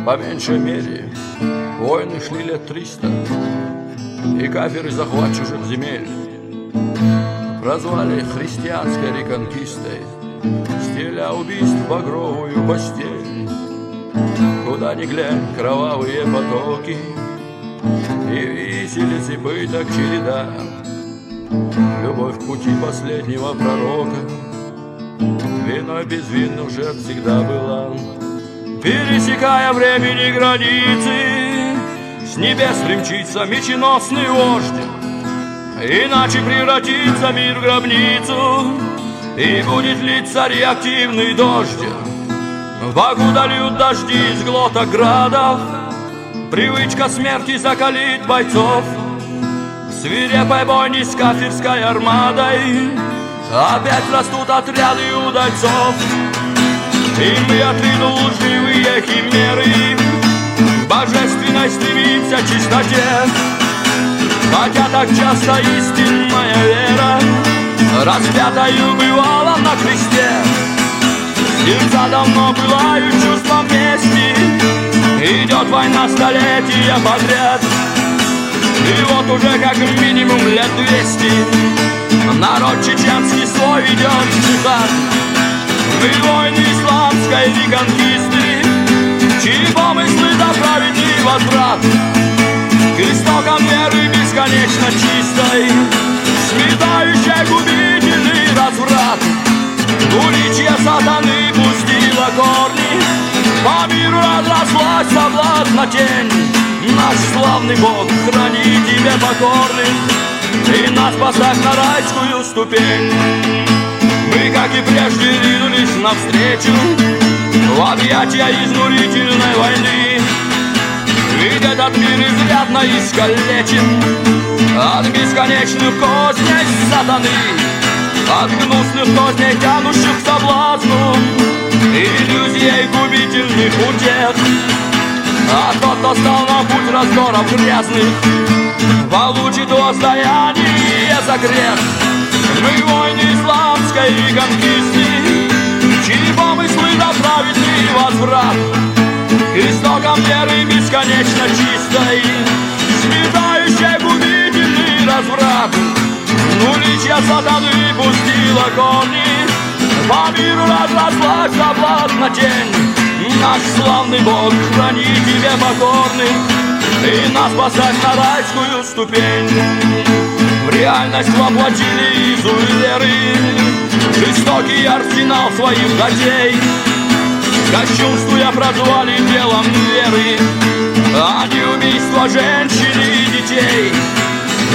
По меньшей мере, войны шли лет 300, и кафиры захват чужих земель прозвали христианской реконкистой, стеля убийств багровую постель. Куда ни глянь, кровавые потоки и виселицы пыток череда. Любовь к пути последнего пророка виной безвинных жертв всегда была. Пересекая времени границы, с небес примчится меченосный вождь, иначе превратится мир в гробницу, и будет литься реактивный дождь. Покуда льют дожди из глоток градов, привычка смерти закалит бойцов. В свирепой бойне с кафирской армадой опять растут отряды удальцов. И мы отринул лживые химеры, к божественной стремимся чистоте. Хотя так часто истинная вера распятою бывала на кресте. Сердца давно пылают чувством мести, идет война столетия подряд. И вот уже как минимум лет 200 народ чеченский свой ведет джихад. Мы войны исламской реконкисты, чьи помыслы за праведный возврат к истокам веры бесконечно чистой, сметающей губительный разврат. Уличье сатаны пустило корни, по миру разрослась соблазна тень. Наш славный Бог, храни тебе покорных, и нас поставь на райскую ступень. Мы, как и прежде, ринулись навстречу в объятия изнурительной войны. Ведь этот мир изрядно искалечен от бесконечных козней сатаны, от гнусных козней, тянущих к соблазну, иллюзий губительных утех. А тот, кто стал на путь раздоров грязных, получит воздаяние за грех. Мы войны исламской реконкисты, чьи помыслы за праведный возврат к истокам веры бесконечно чистой, сметающей губительный разврат. Уличья сатаны пустила корни, по миру разрослась соблазна тень. Наш славный Бог, храни тебе покорных, и нас поставь на райскую ступень. В реальность воплотили изуверы жестокий арсенал своих гостей, кощунствуя прозвали делом веры, а не убийство женщин и детей.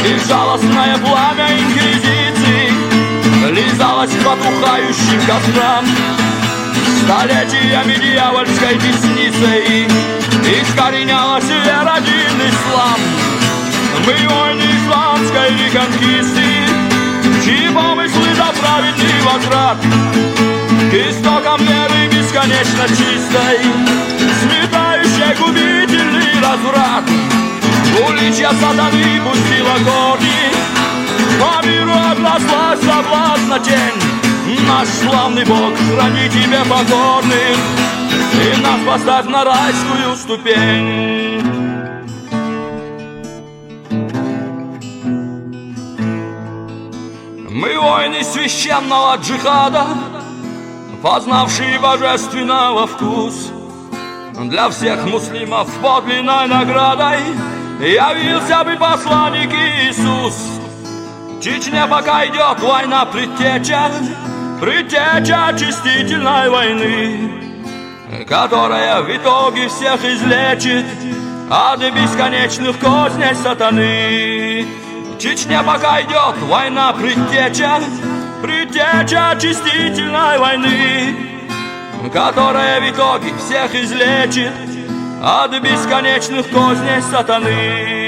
Безжалостное пламя инквизиции лизалось к потухающим кострам, столетиями дьявольской десницей искоренялась вера один ислам. Мы войны исламской реконкисты, чьи помыслы за праведный возврат к истокам веры бесконечно чистой, сметающей губительный разврат. Уличья сатаны пустила корни, по миру разрослась соблазна тень. Наш славный Бог, храни тебе покорных, и нас поставь на райскую ступень. Мы воины священного джихада, познавшие божественного вкус. Для всех муслимов подлинной наградой явился бы посланник Иисус. В Чечне пока идет война предтеча очистительной войны, которая в итоге всех излечит от бесконечных козней сатаны. В Чечне пока идет война предтеча очистительной войны, которая в итоге всех излечит от бесконечных козней сатаны.